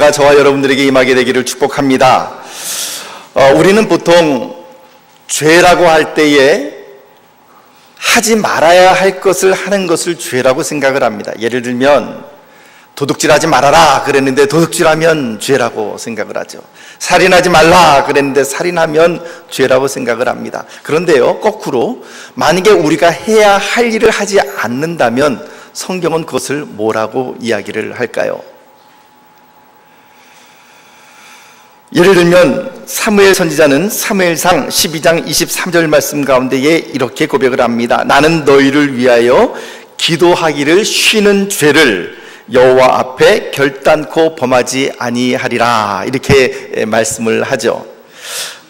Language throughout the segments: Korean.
은혜가 저와 여러분들에게 임하게 되기를 축복합니다. 우리는 보통 죄라고 할 때에 하지 말아야 할 것을 하는 것을 죄라고 생각을 합니다. 예를 들면 도둑질하지 말아라 그랬는데 도둑질하면 죄라고 생각을 하죠. 살인하지 말라 그랬는데 살인하면 죄라고 생각을 합니다. 그런데요, 거꾸로 만약에 우리가 해야 할 일을 하지 않는다면 성경은 그것을 뭐라고 이야기를 할까요? 예를 들면 사무엘 선지자는 사무엘상 12장 23절 말씀 가운데에 이렇게 고백을 합니다. 나는 너희를 위하여 기도하기를 쉬는 죄를 여호와 앞에 결단코 범하지 아니하리라, 이렇게 말씀을 하죠.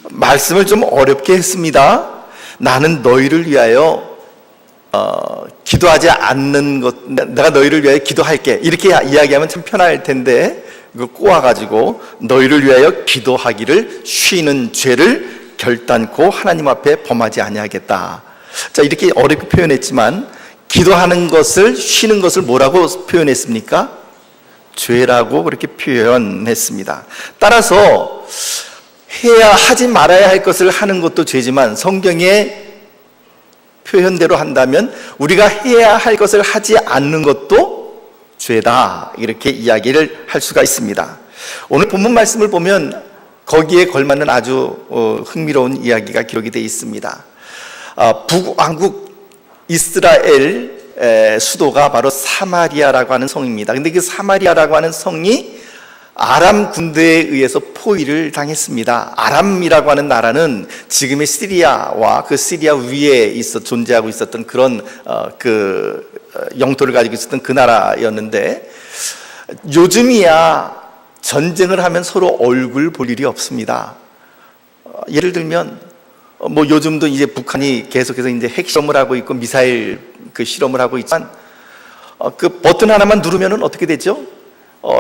말씀을 좀 어렵게 했습니다. 나는 너희를 위하여 기도하지 않는 것, 내가 너희를 위하여 기도할게, 이렇게 이야기하면 참 편할 텐데 그걸 꼬아가지고 너희를 위하여 기도하기를 쉬는 죄를 결단코 하나님 앞에 범하지 아니하겠다. 자, 이렇게 어렵게 표현했지만 기도하는 것을, 쉬는 것을 뭐라고 표현했습니까? 죄라고 그렇게 표현했습니다. 따라서 해야 하지 말아야 할 것을 하는 것도 죄지만 성경의 표현대로 한다면 우리가 해야 할 것을 하지 않는 것도 죄다, 이렇게 이야기를 할 수가 있습니다. 오늘 본문 말씀을 보면 거기에 걸맞는 아주 흥미로운 이야기가 기록이 되어 있습니다. 북왕국 이스라엘 수도가 바로 사마리아라고 하는 성입니다. 근데 그 사마리아라고 하는 성이 아람 군대에 의해서 포위를 당했습니다. 아람이라고 하는 나라는 지금의 시리아와 그 시리아 위에 존재하고 있었던 그런 영토를 가지고 있었던 그 나라였는데, 요즘이야 전쟁을 하면 서로 얼굴 볼 일이 없습니다. 예를 들면 요즘도 이제 북한이 계속해서 이제 핵 실험을 하고 있고 미사일 그 실험을 하고 있지만 그 버튼 하나만 누르면은 어떻게 되죠?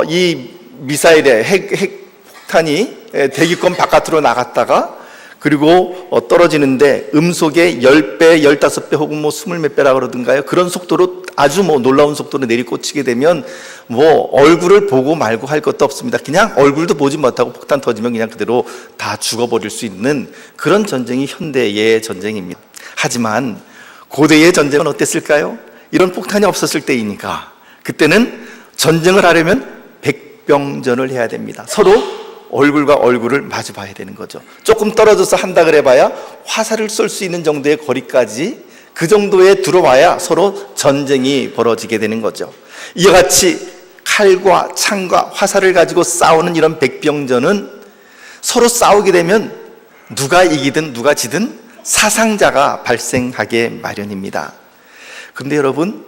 이 미사일의 핵폭탄이 대기권 바깥으로 나갔다가 그리고 떨어지는데 음속의 10배, 15배 혹은 20 몇 배라 그러던가요? 그런 속도로 아주 놀라운 속도로 내리꽂히게 되면 얼굴을 보고 말고 할 것도 없습니다. 그냥 얼굴도 보지 못하고 폭탄 터지면 그냥 그대로 다 죽어버릴 수 있는 그런 전쟁이 현대의 전쟁입니다. 하지만 고대의 전쟁은 어땠을까요? 이런 폭탄이 없었을 때이니까 그때는 전쟁을 하려면 백병전을 해야 됩니다. 서로 얼굴과 얼굴을 마주 봐야 되는 거죠. 조금 떨어져서 한다 그래봐야 화살을 쏠 수 있는 정도의 거리까지, 그 정도에 들어와야 서로 전쟁이 벌어지게 되는 거죠. 이와 같이 칼과 창과 화살을 가지고 싸우는 이런 백병전은 서로 싸우게 되면 누가 이기든 누가 지든 사상자가 발생하게 마련입니다. 그런데 여러분,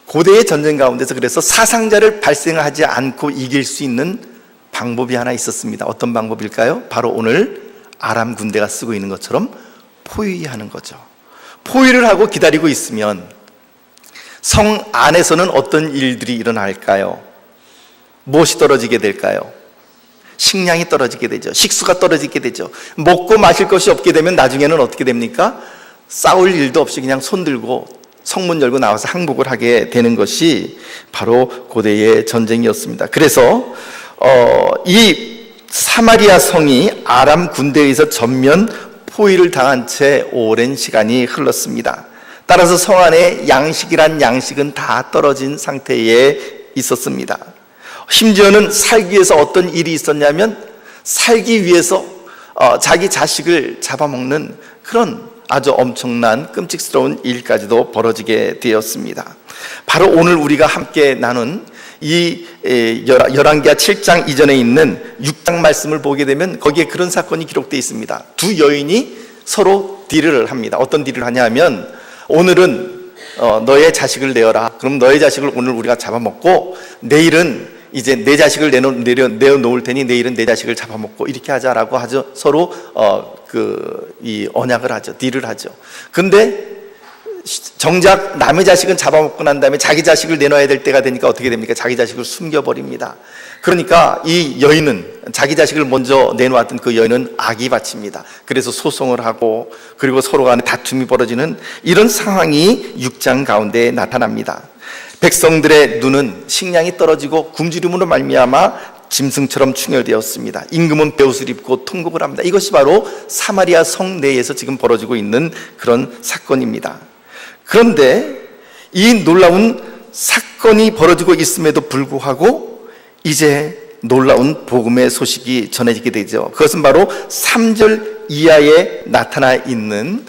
고대의 전쟁 가운데서 그래서 사상자를 발생하지 않고 이길 수 있는 방법이 하나 있었습니다. 어떤 방법일까요? 바로 오늘 아람 군대가 쓰고 있는 것처럼 포위하는 거죠. 포위를 하고 기다리고 있으면 성 안에서는 어떤 일들이 일어날까요? 무엇이 떨어지게 될까요? 식량이 떨어지게 되죠. 식수가 떨어지게 되죠. 먹고 마실 것이 없게 되면 나중에는 어떻게 됩니까? 싸울 일도 없이 그냥 손 들고 성문 열고 나와서 항복을 하게 되는 것이 바로 고대의 전쟁이었습니다. 그래서 이 사마리아 성이 아람 군대에 의해서 전면 포위를 당한 채 오랜 시간이 흘렀습니다. 따라서 성 안에 양식이란 양식은 다 떨어진 상태에 있었습니다. 심지어는 살기 위해서 어떤 일이 있었냐면 살기 위해서 자기 자식을 잡아먹는 그런 아주 엄청난 끔찍스러운 일까지도 벌어지게 되었습니다. 바로 오늘 우리가 함께 나눈 이 열왕기하 7장 이전에 있는 6장 말씀을 보게 되면 거기에 그런 사건이 기록되어 있습니다. 두 여인이 서로 딜을 합니다. 어떤 딜을 하냐면, 오늘은 너의 자식을 내어라. 그럼 너의 자식을 오늘 우리가 잡아먹고 내일은 이제 내 자식을 내어놓을 테니 내일은 내 자식을 잡아먹고 이렇게 하자라고 하죠. 서로 이 언약을 하죠. 딜을 하죠. 근데 정작 남의 자식은 잡아먹고 난 다음에 자기 자식을 내놔야 될 때가 되니까 어떻게 됩니까? 자기 자식을 숨겨버립니다. 그러니까 이 여인은, 자기 자식을 먼저 내놓았던 그 여인은 악이 바칩니다. 그래서 소송을 하고 그리고 서로 간에 다툼이 벌어지는 이런 상황이 6장 가운데 나타납니다. 백성들의 눈은 식량이 떨어지고 굶주림으로 말미암아 짐승처럼 충혈되었습니다. 임금은 베옷을 입고 통곡을 합니다. 이것이 바로 사마리아 성 내에서 지금 벌어지고 있는 그런 사건입니다. 그런데 이 놀라운 사건이 벌어지고 있음에도 불구하고 이제 놀라운 복음의 소식이 전해지게 되죠. 그것은 바로 3절 이하에 나타나 있는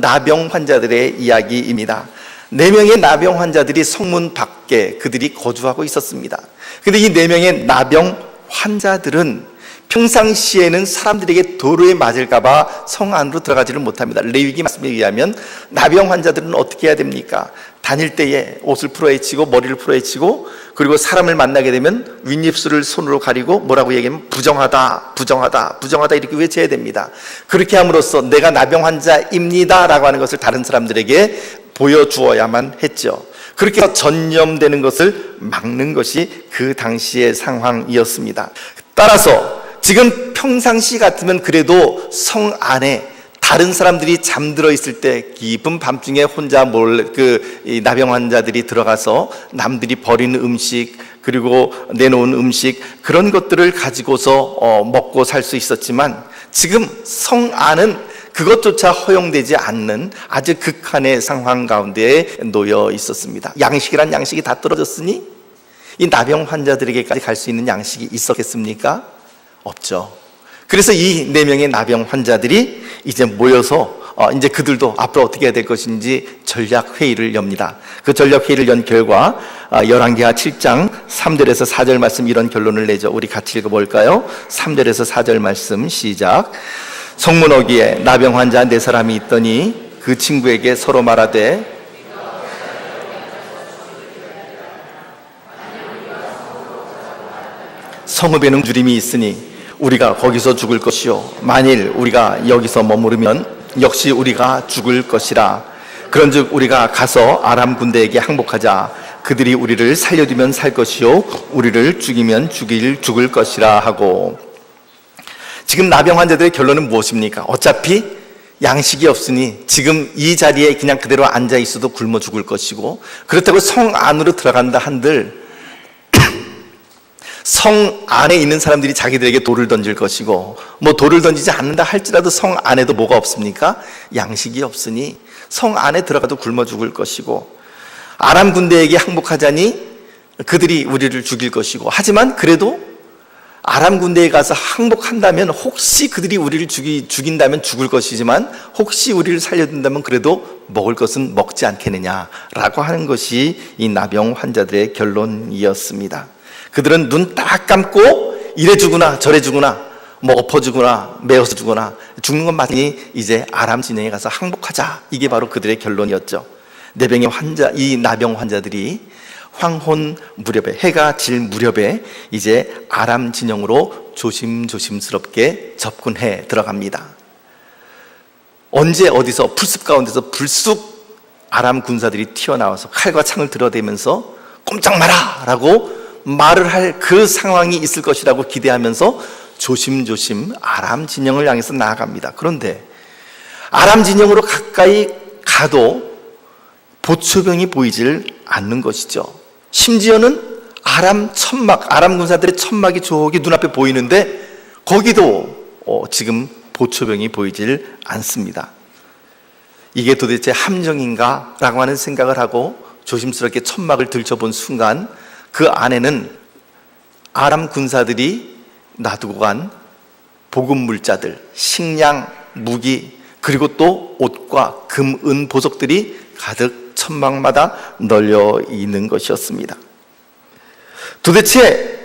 나병 환자들의 이야기입니다. 4명의 나병 환자들이 성문 밖에 그들이 거주하고 있었습니다. 그런데 이 4명의 나병 환자들은 평상시에는 사람들에게 도로에 맞을까봐 성 안으로 들어가지를 못합니다. 레위기 말씀에 의하면 나병 환자들은 어떻게 해야 됩니까? 다닐 때에 옷을 풀어헤치고 머리를 풀어헤치고 그리고 사람을 만나게 되면 윗입술을 손으로 가리고 뭐라고 얘기하면 부정하다, 부정하다, 부정하다 이렇게 외쳐야 됩니다. 그렇게 함으로써 내가 나병 환자입니다 라고 하는 것을 다른 사람들에게 보여주어야만 했죠. 그렇게 해서 전염되는 것을 막는 것이 그 당시의 상황이었습니다. 따라서 지금 평상시 같으면 그래도 성 안에 다른 사람들이 잠들어 있을 때 깊은 밤중에 혼자 몰래 이 나병 환자들이 들어가서 남들이 버리는 음식 그리고 내놓은 음식 그런 것들을 가지고서 먹고 살 수 있었지만 지금 성 안은 그것조차 허용되지 않는 아주 극한의 상황 가운데에 놓여 있었습니다. 양식이란 양식이 다 떨어졌으니 이 나병 환자들에게까지 갈 수 있는 양식이 있었겠습니까? 없죠. 그래서 이 4명의 나병 환자들이 이제 모여서 이제 그들도 앞으로 어떻게 해야 될 것인지 전략 회의를 엽니다. 그 전략 회의를 연 결과 열왕기하 7장 3절에서 4절 말씀 이런 결론을 내죠. 우리 같이 읽어볼까요? 3절에서 4절 말씀 시작. 성문 어귀에 나병 환자 4사람이 있더니 그 친구에게 서로 말하되 성읍에는 주림이 있으니 우리가 거기서 죽을 것이요 만일 우리가 여기서 머무르면 역시 우리가 죽을 것이라. 그런즉 우리가 가서 아람 군대에게 항복하자. 그들이 우리를 살려두면 살 것이요 우리를 죽이면 죽을 것이라 하고. 지금 나병 환자들의 결론은 무엇입니까? 어차피 양식이 없으니 지금 이 자리에 그냥 그대로 앉아 있어도 굶어 죽을 것이고, 그렇다고 성 안으로 들어간다 한들 성 안에 있는 사람들이 자기들에게 돌을 던질 것이고, 뭐 돌을 던지지 않는다 할지라도 성 안에도 뭐가 없습니까? 양식이 없으니 성 안에 들어가도 굶어 죽을 것이고, 아람 군대에게 항복하자니 그들이 우리를 죽일 것이고, 하지만 그래도 아람 군대에 가서 항복한다면 혹시 그들이 우리를 죽인다면 죽을 것이지만 혹시 우리를 살려둔다면 그래도 먹을 것은 먹지 않겠느냐라고 하는 것이 이 나병 환자들의 결론이었습니다. 그들은 눈 딱 감고 이래 죽으나 저래 죽으나 뭐 엎어 죽으나 메어서 죽으나 죽는 것 맞으니 이제 아람 진영에 가서 항복하자, 이게 바로 그들의 결론이었죠. 이 나병 환자들이 황혼 무렵에, 해가 질 무렵에 이제 아람 진영으로 조심스럽게 접근해 들어갑니다. 언제 어디서 풀숲 가운데서 불쑥 아람 군사들이 튀어나와서 칼과 창을 들어대면서 꼼짝 마라 라고 말을 할 그 상황이 있을 것이라고 기대하면서 조심조심 아람 진영을 향해서 나아갑니다. 그런데 아람 진영으로 가까이 가도 보초병이 보이질 않는 것이죠. 심지어는 아람 군사들의 천막이 저기 눈앞에 보이는데 거기도 지금 보초병이 보이질 않습니다. 이게 도대체 함정인가? 라고 하는 생각을 하고 조심스럽게 천막을 들춰본 순간 그 안에는 아람 군사들이 놔두고 간 보급 물자들, 식량, 무기, 그리고 또 옷과 금, 은, 보석들이 가득 천막마다 널려 있는 것이었습니다. 도대체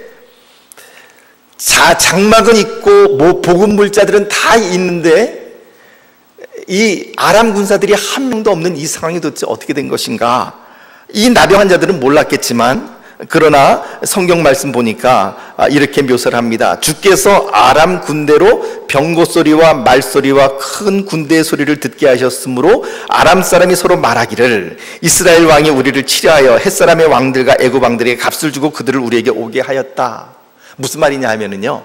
장막은 있고 뭐 보급 물자들은 다 있는데 이 아람 군사들이 한 명도 없는 이 상황이 도대체 어떻게 된 것인가? 이 나병 환자들은 몰랐겠지만, 그러나 성경 말씀 보니까 이렇게 묘사를 합니다. 주께서 아람 군대로 병고 소리와 말소리와 큰 군대의 소리를 듣게 하셨으므로 아람 사람이 서로 말하기를 이스라엘 왕이 우리를 치려하여 햇사람의 왕들과 애굽 왕들에게 값을 주고 그들을 우리에게 오게 하였다. 무슨 말이냐 하면은요,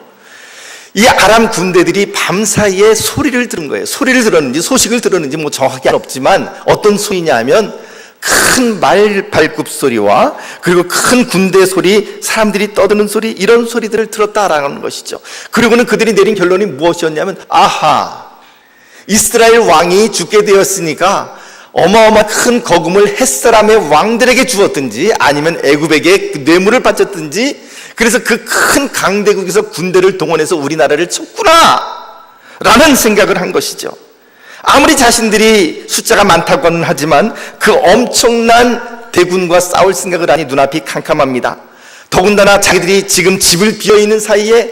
이 아람 군대들이 밤사이에 소리를 들은 거예요. 소리를 들었는지 소식을 들었는지 뭐 정확히 없지만 어떤 소리냐 하면 큰 말 발굽 소리와 그리고 큰 군대 소리, 사람들이 떠드는 소리, 이런 소리들을 들었다라는 것이죠. 그리고는 그들이 내린 결론이 무엇이었냐면, 아하, 이스라엘 왕이 죽게 되었으니까 어마어마한 큰 거금을 햇사람의 왕들에게 주었든지 아니면 애굽에게 뇌물을 바쳤든지, 그래서 그 큰 강대국에서 군대를 동원해서 우리나라를 쳤구나 라는 생각을 한 것이죠. 아무리 자신들이 숫자가 많다고는 하지만 그 엄청난 대군과 싸울 생각을 하니 눈앞이 캄캄합니다. 더군다나 자기들이 지금 집을 비어있는 사이에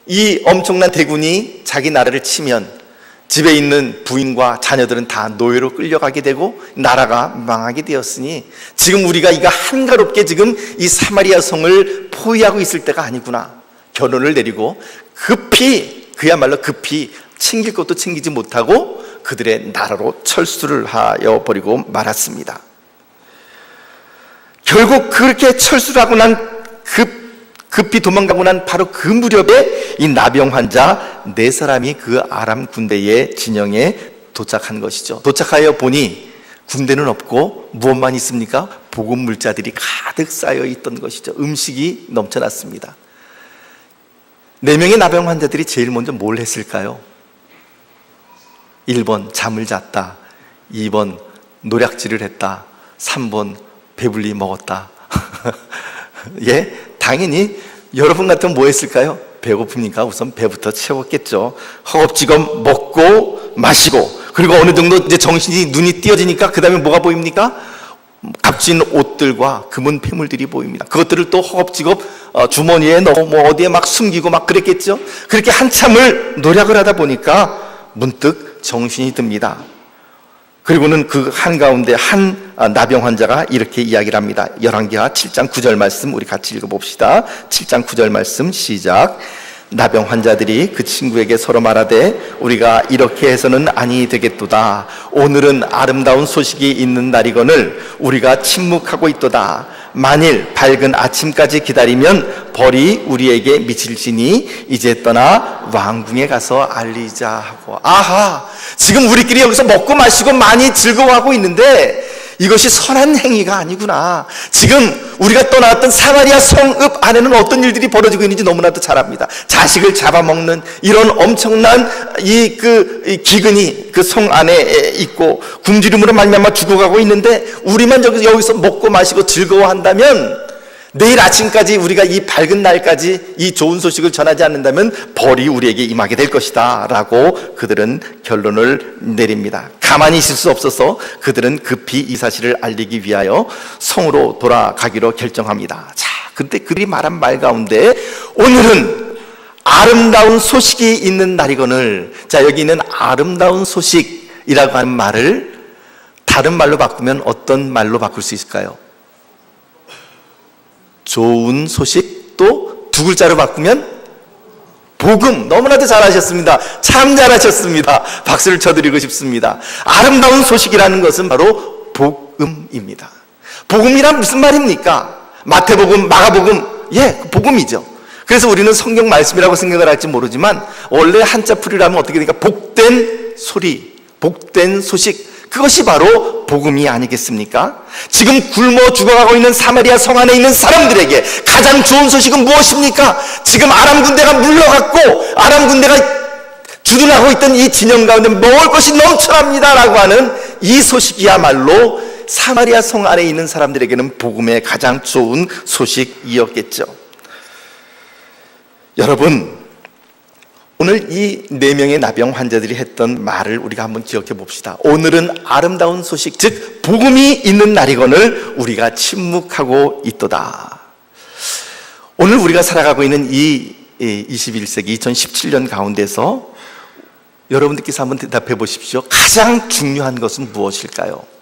이 엄청난 대군이 자기 나라를 치면 집에 있는 부인과 자녀들은 다 노예로 끌려가게 되고 나라가 망하게 되었으니 지금 우리가 이거 한가롭게 지금 이 사마리아 성을 포위하고 있을 때가 아니구나. 결론을 내리고 그야말로 급히 챙길 것도 챙기지 못하고 그들의 나라로 철수를 하여 버리고 말았습니다. 결국 그렇게 철수를 하고 급히 도망가고 난 바로 그 무렵에 이 나병 환자 4사람이 그 아람 군대의 진영에 도착한 것이죠. 도착하여 보니 군대는 없고 무엇만 있습니까? 복음 물자들이 가득 쌓여 있던 것이죠. 음식이 넘쳐났습니다. 4명의 나병 환자들이 제일 먼저 뭘 했을까요? 1번 잠을 잤다, 2번 노략질을 했다, 3번 배불리 먹었다. 예, 당연히 여러분 같으면 뭐 했을까요? 배고프니까 우선 배부터 채웠겠죠. 허겁지겁 먹고 마시고, 그리고 어느 정도 이제 정신이 눈이 띄어지니까 그 다음에 뭐가 보입니까? 값진 옷들과 금은 폐물들이 보입니다. 그것들을 또 허겁지겁 주머니에 넣고 뭐 어디에 막 숨기고 막 그랬겠죠. 그렇게 한참을 노력을 하다 보니까 문득 정신이 듭니다. 그리고는 그 한가운데 한 나병 환자가 이렇게 이야기를 합니다. 열왕기하 7장 9절 말씀 우리 같이 읽어봅시다. 7장 9절 말씀 시작. 나병 환자들이 그 친구에게 서로 말하되 우리가 이렇게 해서는 아니 되겠도다. 오늘은 아름다운 소식이 있는 날이거늘 우리가 침묵하고 있도다. 만일 밝은 아침까지 기다리면 벌이 우리에게 미칠지니 이제 떠나 왕궁에 가서 알리자 하고. 아하, 지금 우리끼리 여기서 먹고 마시고 많이 즐거워하고 있는데 이것이 선한 행위가 아니구나. 지금 우리가 떠나왔던 사마리아 성읍 안에는 어떤 일들이 벌어지고 있는지 너무나도 잘 압니다. 자식을 잡아먹는 이런 엄청난 이 기근이 그 성 안에 있고 굶주림으로 말미암아 죽어가고 있는데 우리만 여기서 먹고 마시고 즐거워한다면 내일 아침까지 우리가 이 밝은 날까지 이 좋은 소식을 전하지 않는다면 벌이 우리에게 임하게 될 것이다 라고 그들은 결론을 내립니다. 가만히 있을 수 없어서 그들은 급히 이 사실을 알리기 위하여 성으로 돌아가기로 결정합니다. 자, 그때 그들이 말한 말 가운데 오늘은 아름다운 소식이 있는 날이거늘, 자, 여기 있는 아름다운 소식이라고 하는 말을 다른 말로 바꾸면 어떤 말로 바꿀 수 있을까요? 좋은 소식, 또 2글자로 바꾸면 복음. 너무나도 잘하셨습니다. 참 잘하셨습니다. 박수를 쳐드리고 싶습니다. 아름다운 소식이라는 것은 바로 복음입니다. 복음이란 무슨 말입니까? 마태복음, 마가복음, 복음이죠. 그래서 우리는 성경 말씀이라고 생각을 할지 모르지만 원래 한자풀이라면 어떻게 되니까 복된 소리, 복된 소식, 그것이 바로 복음이 아니겠습니까? 지금 굶어 죽어가고 있는 사마리아 성 안에 있는 사람들에게 가장 좋은 소식은 무엇입니까? 지금 아람 군대가 물러갔고 아람 군대가 주둔하고 있던 이 진영 가운데 먹을 것이 넘쳐납니다라고 하는 이 소식이야말로 사마리아 성 안에 있는 사람들에게는 복음의 가장 좋은 소식이었겠죠. 여러분, 오늘 이 4명의 나병 환자들이 했던 말을 우리가 한번 기억해 봅시다. 오늘은 아름다운 소식, 즉 복음이 있는 날이거늘 우리가 침묵하고 있도다. 오늘 우리가 살아가고 있는 이 21세기 2017년 가운데서 여러분들께서 한번 대답해 보십시오. 가장 중요한 것은 무엇일까요?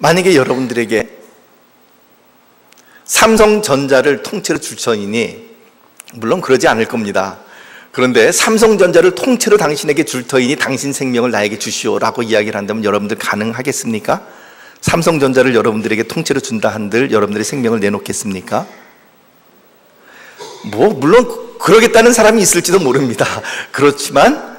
만약에 여러분들에게 삼성전자를 통째로 줄 터이니, 물론 그러지 않을 겁니다. 그런데 삼성전자를 통째로 당신에게 줄 터이니 당신 생명을 나에게 주시오라고 이야기를 한다면 여러분들 가능하겠습니까? 삼성전자를 여러분들에게 통째로 준다 한들 여러분들의 생명을 내놓겠습니까? 물론 그러겠다는 사람이 있을지도 모릅니다. 그렇지만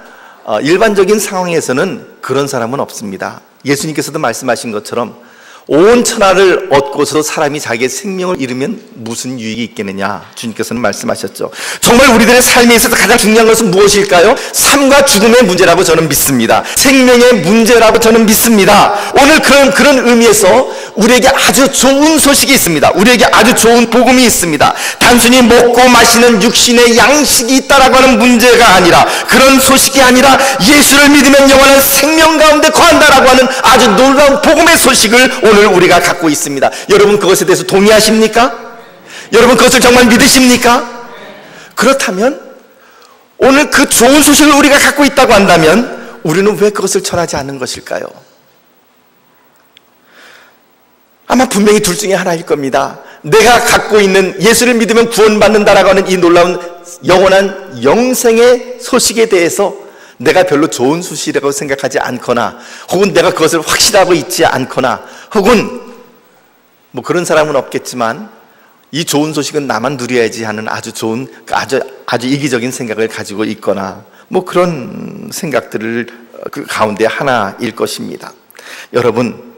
일반적인 상황에서는 그런 사람은 없습니다. 예수님께서도 말씀하신 것처럼 온 천하를 얻고서 사람이 자기의 생명을 잃으면 무슨 유익이 있겠느냐, 주님께서는 말씀하셨죠. 정말 우리들의 삶에 있어서 가장 중요한 것은 무엇일까요? 삶과 죽음의 문제라고 저는 믿습니다. 생명의 문제라고 저는 믿습니다. 오늘 그런 의미에서 우리에게 아주 좋은 소식이 있습니다. 우리에게 아주 좋은 복음이 있습니다. 단순히 먹고 마시는 육신의 양식이 있다라고 하는 문제가 아니라, 그런 소식이 아니라 예수를 믿으면 영원한 생명 가운데 거한다라고 하는 아주 놀라운 복음의 소식을 오늘 우리가 갖고 있습니다. 여러분 그것에 대해서 동의하십니까? 여러분 그것을 정말 믿으십니까? 그렇다면 오늘 그 좋은 소식을 우리가 갖고 있다고 한다면 우리는 왜 그것을 전하지 않는 것일까요? 아마 분명히 둘 중에 하나일 겁니다. 내가 갖고 있는 예수를 믿으면 구원받는다라고 하는 이 놀라운 영원한 영생의 소식에 대해서 내가 별로 좋은 소식이라고 생각하지 않거나, 혹은 내가 그것을 확실하고 있지 않거나, 혹은 뭐 그런 사람은 없겠지만 이 좋은 소식은 나만 누려야지 하는 아주 좋은, 아주 이기적인 생각을 가지고 있거나, 뭐 그런 생각들을 그 가운데 하나일 것입니다. 여러분,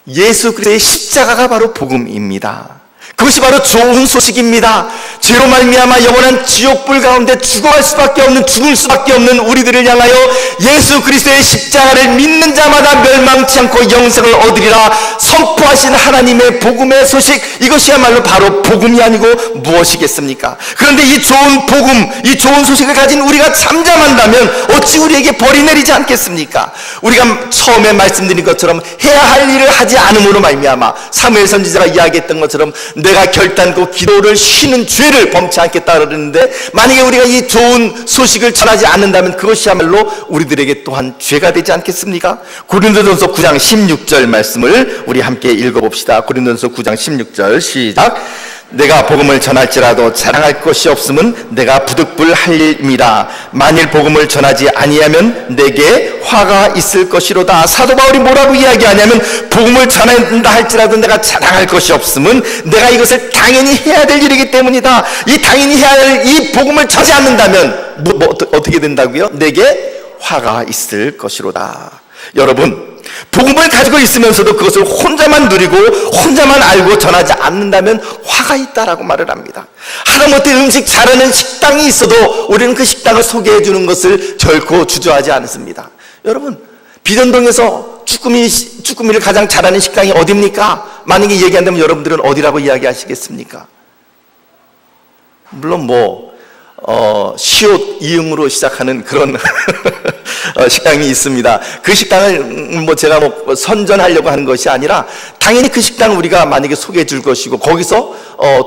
예수 그리스도의 십자가가 바로 복음입니다. 그것이 바로 좋은 소식입니다. 죄로 말미암아 영원한 지옥불 가운데 죽어갈 수밖에 없는, 죽을 수밖에 없는 우리들을 향하여 예수 그리스도의 십자가를 믿는 자마다 멸망치 않고 영생을 얻으리라 선포하신 하나님의 복음의 소식, 이것이야말로 바로 복음이 아니고 무엇이겠습니까? 그런데 이 좋은 복음, 이 좋은 소식을 가진 우리가 잠잠한다면 어찌 우리에게 벌이 내리지 않겠습니까? 우리가 처음에 말씀드린 것처럼 해야 할 일을 하지 않음으로 말미암아, 사무엘 선지자가 이야기했던 것처럼 내가 결단코 기도를 쉬는 죄를 범치 않겠다 그러는데, 만약에 우리가 이 좋은 소식을 전하지 않는다면 그것이야말로 우리들에게 또한 죄가 되지 않겠습니까? 고린도전서 9장 16절 말씀을 우리 함께 읽어봅시다. 고린도전서 9장 16절 시작. 내가 복음을 전할지라도 자랑할 것이 없음은 내가 부득불할 일입니다. 만일 복음을 전하지 아니하면 내게 화가 있을 것이로다. 사도 바울이 뭐라고 이야기하냐면, 복음을 전한다 할지라도 내가 자랑할 것이 없음은 내가 이것을 당연히 해야 될 일이기 때문이다. 이 당연히 해야 할 이 복음을 전하지 않는다면 어떻게 된다고요? 내게 화가 있을 것이로다. 여러분, 복음을 가지고 있으면서도 그것을 혼자만 누리고 혼자만 알고 전하지 않는다면 화가 있다라고 말을 합니다. 하다못해 음식 잘하는 식당이 있어도 우리는 그 식당을 소개해 주는 것을 결코 주저하지 않습니다. 여러분, 비전동에서 쭈꾸미를 가장 잘하는 식당이 어디입니까? 만약에 얘기한다면 여러분들은 어디라고 이야기하시겠습니까? 물론 시옷 이응으로 시작하는 그런 식당이 있습니다. 그 식당을 제가 선전하려고 하는 것이 아니라, 당연히 그 식당을 우리가 만약에 소개해 줄 것이고, 거기서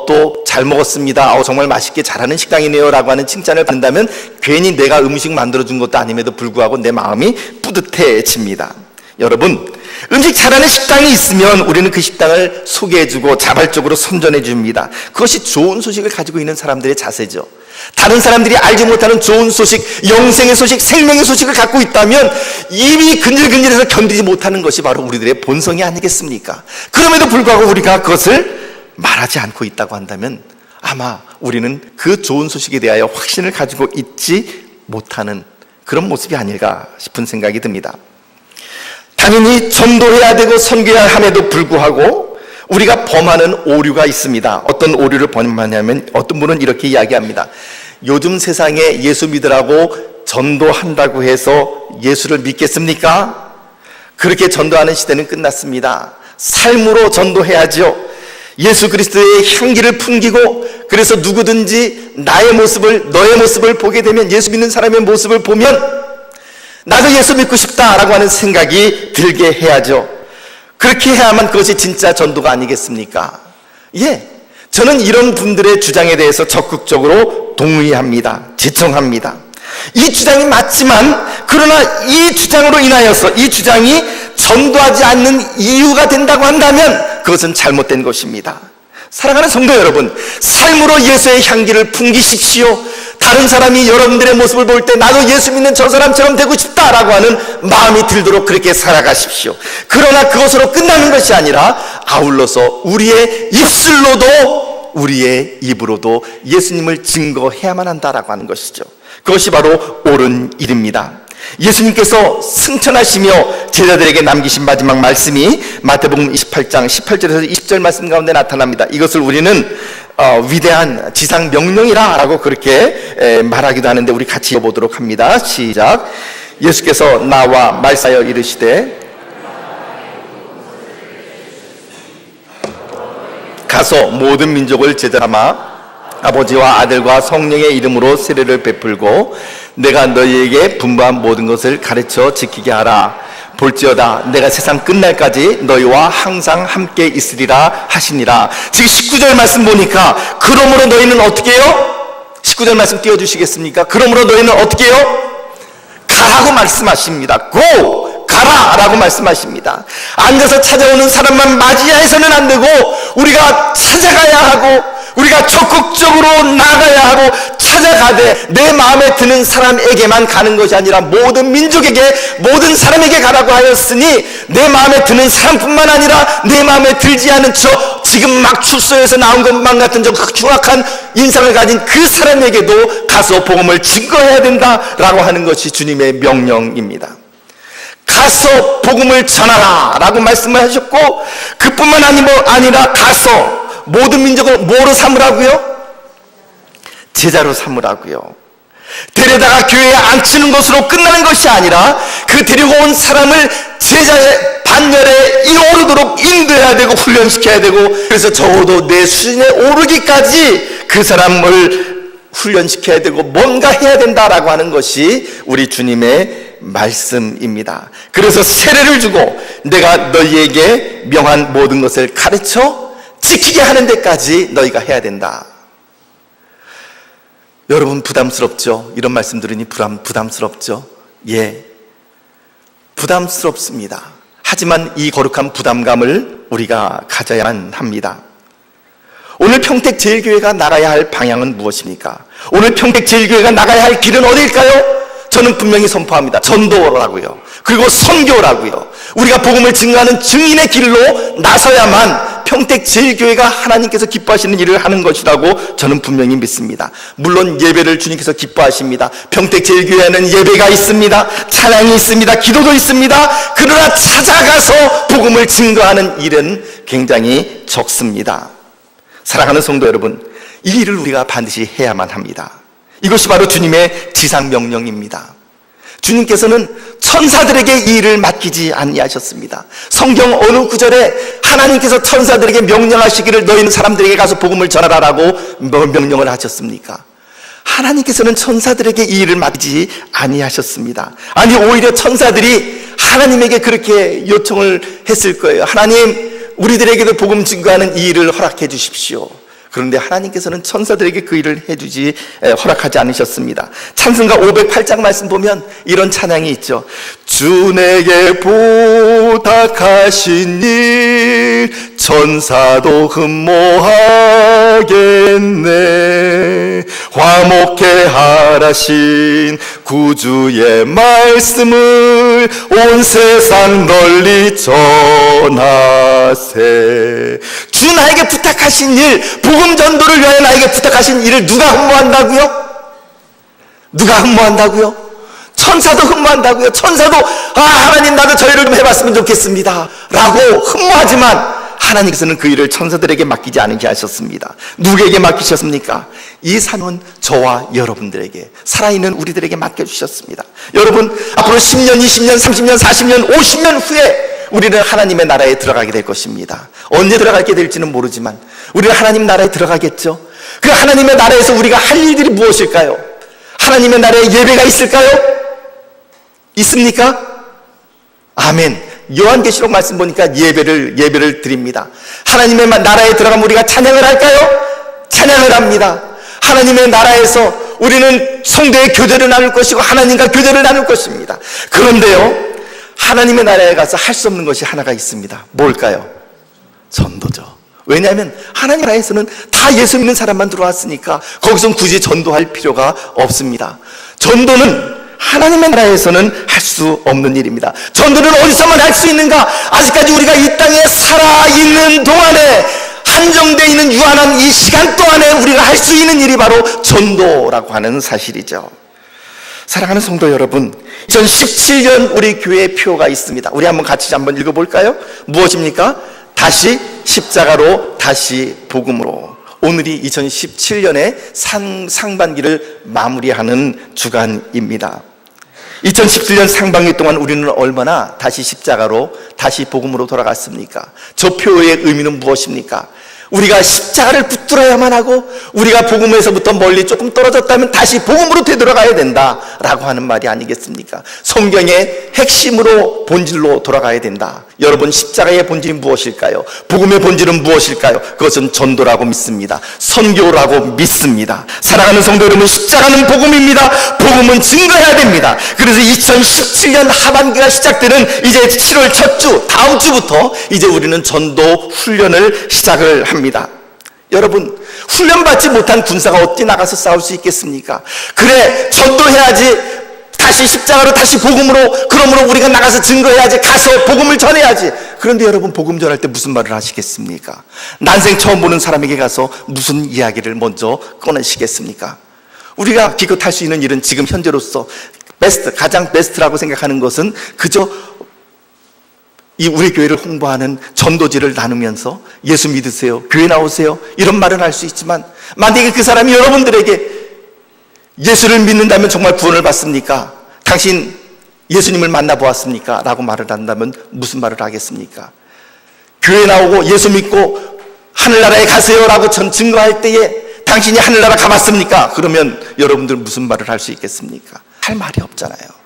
또 잘 먹었습니다, 정말 맛있게 잘하는 식당이네요 라고 하는 칭찬을 받는다면 괜히 내가 음식 만들어 준 것도 아님에도 불구하고 내 마음이 뿌듯해집니다. 여러분, 음식 잘하는 식당이 있으면 우리는 그 식당을 소개해주고 자발적으로 선전해줍니다. 그것이 좋은 소식을 가지고 있는 사람들의 자세죠. 다른 사람들이 알지 못하는 좋은 소식, 영생의 소식, 생명의 소식을 갖고 있다면 이미 근질근질해서 견디지 못하는 것이 바로 우리들의 본성이 아니겠습니까? 그럼에도 불구하고 우리가 그것을 말하지 않고 있다고 한다면 아마 우리는 그 좋은 소식에 대하여 확신을 가지고 있지 못하는 그런 모습이 아닐까 싶은 생각이 듭니다. 당연히 전도해야 되고 선교해야 함에도 불구하고 우리가 범하는 오류가 있습니다. 어떤 오류를 범하냐면, 어떤 분은 이렇게 이야기합니다. 요즘 세상에 예수 믿으라고 전도한다고 해서 예수를 믿겠습니까? 그렇게 전도하는 시대는 끝났습니다. 삶으로 전도해야죠. 예수 그리스도의 향기를 풍기고, 그래서 누구든지 너의 모습을 보게 되면, 예수 믿는 사람의 모습을 보면 나도 예수 믿고 싶다라고 하는 생각이 들게 해야죠. 그렇게 해야만 그것이 진짜 전도가 아니겠습니까? 저는 이런 분들의 주장에 대해서 적극적으로 동의합니다. 지청합니다. 이 주장이 맞지만, 그러나 이 주장으로 인하여서 이 주장이 전도하지 않는 이유가 된다고 한다면 그것은 잘못된 것입니다. 사랑하는 성도 여러분, 삶으로 예수의 향기를 풍기십시오. 다른 사람이 여러분들의 모습을 볼 때 나도 예수 믿는 저 사람처럼 되고 싶다라고 하는 마음이 들도록 그렇게 살아가십시오. 그러나 그것으로 끝나는 것이 아니라 아울러서 우리의 입술로도 우리의 입으로도 예수님을 증거해야만 한다라고 하는 것이죠. 그것이 바로 옳은 일입니다. 예수님께서 승천하시며 제자들에게 남기신 마지막 말씀이 마태복음 28장 18절에서 20절 말씀 가운데 나타납니다. 이것을 우리는 위대한 지상 명령이라 라고 그렇게 말하기도 하는데, 우리 같이 읽어보도록 합니다. 시작. 예수께서 나와 말씀하여 이르시되 가서 모든 민족을 제자삼아 아버지와 아들과 성령의 이름으로 세례를 베풀고 내가 너희에게 분부한 모든 것을 가르쳐 지키게 하라. 볼지어다 내가 세상 끝날까지 너희와 항상 함께 있으리라 하시니라. 지금 19절 말씀 보니까 그러므로 너희는 어떻게 해요? 19절 말씀 띄워주시겠습니까? 그러므로 너희는 어떻게 해요? 가라고 말씀하십니다. Go! 가라! 라고 말씀하십니다. 앉아서 찾아오는 사람만 맞이해서는 안 되고 우리가 찾아가야 하고 우리가 적극적으로 나가야 하고 찾아가되 내 마음에 드는 사람에게만 가는 것이 아니라 모든 민족에게, 모든 사람에게 가라고 하였으니 내 마음에 드는 사람뿐만 아니라 내 마음에 들지 않은 저 지금 막 출소해서 나온 것만 같은 저 흉악한 인상을 가진 그 사람에게도 가서 복음을 증거해야 된다라고 하는 것이 주님의 명령입니다. 가서 복음을 전하라 라고 말씀을 하셨고, 그뿐만 아니라 가서 모든 민족을 뭐로 삼으라고요? 제자로 삼으라고요. 데려다가 교회에 앉히는 것으로 끝나는 것이 아니라 그 데리고 온 사람을 제자의 반열에 이르도록 인도해야 되고 훈련시켜야 되고, 그래서 적어도 내 수준에 오르기까지 그 사람을 훈련시켜야 되고 뭔가 해야 된다라고 하는 것이 우리 주님의 말씀입니다. 그래서 세례를 주고 내가 너희에게 명한 모든 것을 가르쳐 지키게 하는 데까지 너희가 해야 된다. 여러분 부담스럽죠? 이런 말씀 들으니 부담스럽죠? 예, 부담스럽습니다. 하지만 이 거룩한 부담감을 우리가 가져야만 합니다. 오늘 평택제일교회가 나가야 할 방향은 무엇입니까? 오늘 평택제일교회가 나가야 할 길은 어디일까요? 저는 분명히 선포합니다. 전도라고요. 그리고 선교라고요. 우리가 복음을 증거하는 증인의 길로 나서야만 평택제일교회가 하나님께서 기뻐하시는 일을 하는 것이라고 저는 분명히 믿습니다. 물론 예배를 주님께서 기뻐하십니다. 평택제일교회에는 예배가 있습니다. 찬양이 있습니다. 기도도 있습니다. 그러나 찾아가서 복음을 증거하는 일은 굉장히 적습니다. 사랑하는 성도 여러분, 이 일을 우리가 반드시 해야만 합니다. 이것이 바로 주님의 지상명령입니다. 주님께서는 천사들에게 이 일을 맡기지 아니하셨습니다. 성경 어느 구절에 하나님께서 천사들에게 명령하시기를 너희는 사람들에게 가서 복음을 전하라라고 명령을 하셨습니까? 하나님께서는 천사들에게 이 일을 맡기지 아니하셨습니다. 아니, 오히려 천사들이 하나님에게 그렇게 요청을 했을 거예요. 하나님, 우리들에게도 복음 증거하는 이 일을 허락해 주십시오. 그런데 하나님께서는 천사들에게 그 일을 허락하지 않으셨습니다. 찬송가 508장 말씀 보면 이런 찬양이 있죠. 주 내게 부탁하신 일 천사도 흠모하겠네. 화목해 하라신 구주의 말씀을 온 세상 널리 전하세. 주 나에게 부탁하신 일, 복음 전도를 위하여 나에게 부탁하신 일을 누가 흠모한다고요? 누가 흠모한다고요? 천사도 흠모한다고요. 천사도 하나님 나도 저 일을 좀 해봤으면 좋겠습니다 라고 흠모하지만 하나님께서는 그 일을 천사들에게 맡기지 않게 하셨습니다. 누구에게 맡기셨습니까? 이 사명은 저와 여러분들에게, 살아있는 우리들에게 맡겨주셨습니다. 여러분, 앞으로 10년, 20년, 30년, 40년, 50년 후에 우리는 하나님의 나라에 들어가게 될 것입니다. 언제 들어가게 될지는 모르지만 우리는 하나님 나라에 들어가겠죠. 그 하나님의 나라에서 우리가 할 일들이 무엇일까요? 하나님의 나라에 예배가 있을까요? 있습니까? 아멘. 요한계시록 말씀 보니까 예배를 드립니다. 하나님의 나라에 들어가면 우리가 찬양을 할까요? 찬양을 합니다. 하나님의 나라에서 우리는 성도의 교제를 나눌 것이고 하나님과 교제를 나눌 것입니다. 그런데요, 하나님의 나라에 가서 할 수 없는 것이 하나가 있습니다. 뭘까요? 전도죠. 왜냐하면 하나님 나라에서는 다 예수 믿는 사람만 들어왔으니까 거기선 굳이 전도할 필요가 없습니다. 전도는 하나님의 나라에서는 할 수 없는 일입니다. 전도는 어디서만 할 수 있는가? 아직까지 우리가 이 땅에 살아있는 동안에 한정되어 있는 유한한 이 시간 동안에 우리가 할 수 있는 일이 바로 전도라고 하는 사실이죠. 사랑하는 성도 여러분, 2017년 우리 교회의 표가 있습니다. 우리 같이 한번 읽어볼까요? 무엇입니까? 다시 십자가로, 다시 복음으로. 오늘이 2017년의 상반기를 마무리하는 주간입니다. 2017년 상반기 동안 우리는 얼마나 다시 십자가로, 다시 복음으로 돌아갔습니까? 저 표의 의미는 무엇입니까? 우리가 십자가를 붙들어야만 하고 우리가 복음에서부터 멀리 조금 떨어졌다면 다시 복음으로 되돌아가야 된다라고 하는 말이 아니겠습니까? 성경의 핵심으로, 본질로 돌아가야 된다. 여러분, 십자가의 본질이 무엇일까요? 복음의 본질은 무엇일까요? 그것은 전도라고 믿습니다. 선교라고 믿습니다. 사랑하는 성도 여러분, 십자가는 복음입니다. 복음은 증거해야 됩니다. 그래서 2017년 하반기가 시작되는 이제 7월 첫 주, 다음 주부터 이제 우리는 전도 훈련을 시작을 합니다. 여러분, 훈련받지 못한 군사가 어디 나가서 싸울 수 있겠습니까? 그래, 전도해야지. 다시 십자가로, 다시 복음으로. 그러므로 우리가 나가서 증거해야지. 가서 복음을 전해야지. 그런데 여러분, 복음 전할 때 무슨 말을 하시겠습니까? 난생 처음 보는 사람에게 가서 무슨 이야기를 먼저 꺼내시겠습니까? 우리가 기껏 할 수 있는 일은 지금 현재로서 가장 베스트라고 생각하는 것은 그저 이 우리 교회를 홍보하는 전도지를 나누면서 예수 믿으세요, 교회 나오세요, 이런 말은 할 수 있지만, 만약에 그 사람이 여러분들에게 예수를 믿는다면 정말 구원을 받습니까? 당신 예수님을 만나보았습니까? 라고 말을 한다면 무슨 말을 하겠습니까? 교회 나오고 예수 믿고 하늘나라에 가세요 라고 증거할 때에 당신이 하늘나라 가봤습니까? 그러면 여러분들 무슨 말을 할 수 있겠습니까? 할 말이 없잖아요.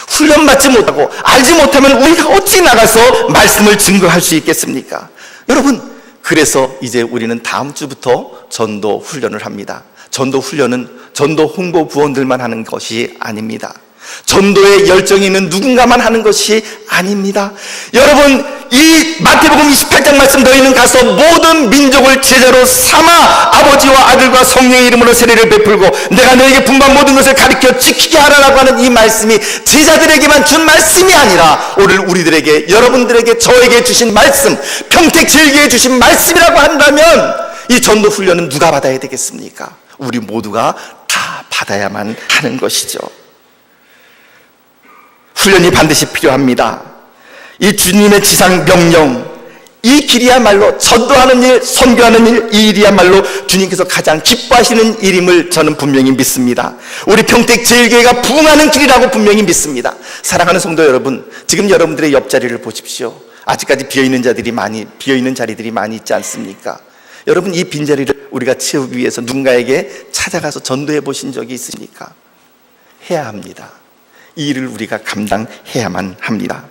훈련받지 못하고 알지 못하면 우리가 어찌 나가서 말씀을 증거할 수 있겠습니까? 여러분, 그래서 이제 우리는 다음 주부터 전도 훈련을 합니다. 전도 훈련은 전도 홍보 부원들만 하는 것이 아닙니다. 전도에 열정이 있는 누군가만 하는 것이 아닙니다. 여러분, 이 마태복음 28장 말씀, 너희는 가서 모든 민족을 제자로 삼아 아버지와 아들과 성령의 이름으로 세례를 베풀고 내가 너에게 분부한 모든 것을 가르쳐 지키게 하라라고 하는 이 말씀이 제자들에게만 준 말씀이 아니라 오늘 우리들에게, 여러분들에게, 저에게 주신 말씀, 평택제일교회에 주신 말씀이라고 한다면 이 전도 훈련은 누가 받아야 되겠습니까? 우리 모두가 다 받아야만 하는 것이죠. 훈련이 반드시 필요합니다. 이 주님의 지상 명령, 이 길이야말로 전도하는 일, 선교하는 일, 이 일이야말로 주님께서 가장 기뻐하시는 일임을 저는 분명히 믿습니다. 우리 평택제일교회가 부흥하는 길이라고 분명히 믿습니다. 사랑하는 성도 여러분, 지금 여러분들의 옆자리를 보십시오. 아직까지 비어있는 자리들이 많이 있지 않습니까? 여러분, 이 빈자리를 우리가 채우기 위해서 누군가에게 찾아가서 전도해 보신 적이 있으십니까? 해야 합니다. 이 일을 우리가 감당해야만 합니다.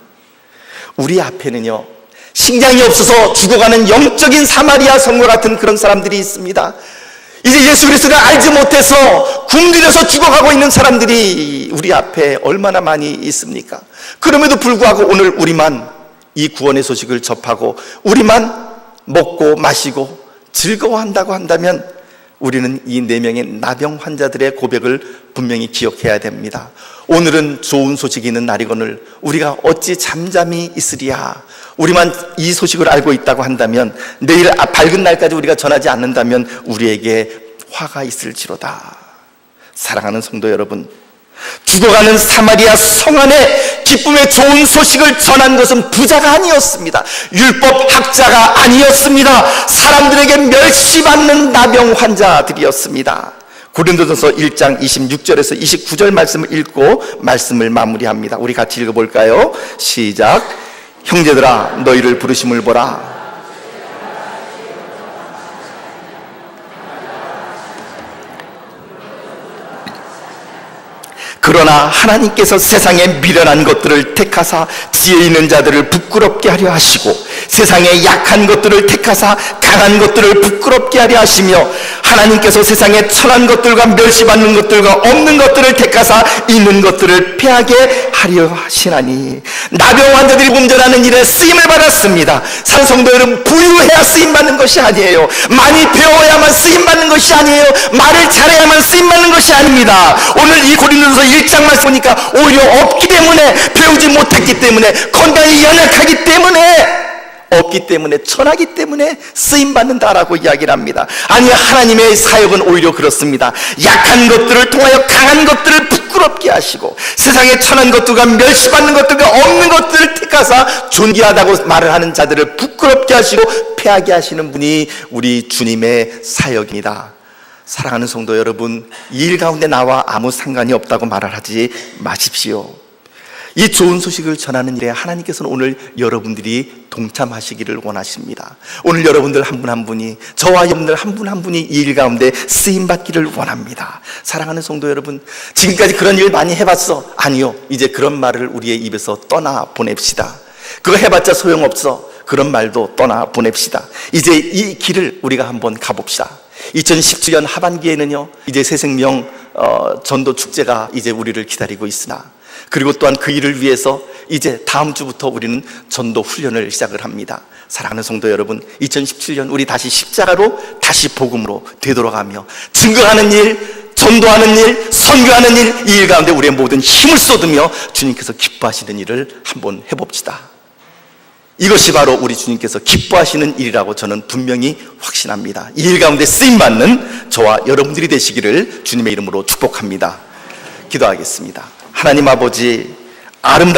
우리 앞에는요, 식량이 없어서 죽어가는 영적인 사마리아 성과 같은 그런 사람들이 있습니다. 이제 예수 그리스도를 알지 못해서 굶주려서 죽어가고 있는 사람들이 우리 앞에 얼마나 많이 있습니까? 그럼에도 불구하고 오늘 우리만 이 구원의 소식을 접하고 우리만 먹고 마시고 즐거워한다고 한다면 우리는 이 4명의 나병 환자들의 고백을 분명히 기억해야 됩니다. 오늘은 좋은 소식이 있는 날이거늘 우리가 어찌 잠잠히 있으랴. 우리만 이 소식을 알고 있다고 한다면, 내일 밝은 날까지 우리가 전하지 않는다면 우리에게 화가 있을지로다. 사랑하는 성도 여러분, 죽어가는 사마리아 성 안에 기쁨의 좋은 소식을 전한 것은 부자가 아니었습니다. 율법 학자가 아니었습니다. 사람들에게 멸시받는 나병 환자들이었습니다. 고린도전서 1장 26절에서 29절 말씀을 읽고 말씀을 마무리합니다. 우리 같이 읽어볼까요? 시작. 형제들아, 너희를 부르심을 보라. 그러나 하나님께서 세상에 미련한 것들을 택하사 지혜 있는 자들을 부끄럽게 하려 하시고, 세상에 약한 것들을 택하사 강한 것들을 부끄럽게 하려 하시며, 하나님께서 세상에 천한 것들과 멸시받는 것들과 없는 것들을 택하사 있는 것들을 패하게 하려 하시나니. 나병 환자들이 운전하는 일에 쓰임을 받았습니다. 산성도 여러분, 부유해야 쓰임받는 것이 아니에요. 많이 배워야만 쓰임받는 것이 아니에요. 말을 잘해야만 쓰임받는 것이 아닙니다. 오늘 이 고린도전서 1장 말씀 보니까 오히려 없기 때문에, 배우지 못했기 때문에, 건강이 연약하기 때문에 없기 때문에, 천하기 때문에 쓰임받는다라고 이야기를 합니다. 아니, 하나님의 사역은 오히려 그렇습니다. 약한 것들을 통하여 강한 것들을 부끄럽게 하시고, 세상에 천한 것들과 멸시받는 것들과 없는 것들을 택하사 존귀하다고 말을 하는 자들을 부끄럽게 하시고 패하게 하시는 분이 우리 주님의 사역입니다. 사랑하는 성도 여러분, 이 일 가운데 나와 아무 상관이 없다고 말을 하지 마십시오. 이 좋은 소식을 전하는 일에 하나님께서는 오늘 여러분들이 동참하시기를 원하십니다. 오늘 여러분들 한 분 한 분이, 저와 여러분들 한 분 한 분이 이 일 가운데 쓰임받기를 원합니다. 사랑하는 성도 여러분, 지금까지 그런 일 많이 해봤어? 아니요. 이제 그런 말을 우리의 입에서 떠나 보냅시다. 그거 해봤자 소용없어. 그런 말도 떠나 보냅시다. 이제 이 길을 우리가 한번 가봅시다. 2017년 하반기에는요, 이제 새생명 전도 축제가 이제 우리를 기다리고 있으나, 그리고 또한 그 일을 위해서 이제 다음 주부터 우리는 전도 훈련을 시작을 합니다. 사랑하는 성도 여러분, 2017년 우리 다시 십자가로, 다시 복음으로 되돌아가며 증거하는 일, 전도하는 일, 선교하는 일, 이 일 가운데 우리의 모든 힘을 쏟으며 주님께서 기뻐하시는 일을 한번 해봅시다. 이것이 바로 우리 주님께서 기뻐하시는 일이라고 저는 분명히 확신합니다. 이 일 가운데 쓰임받는 저와 여러분들이 되시기를 주님의 이름으로 축복합니다. 기도하겠습니다. 하나님 아버지, 아름다운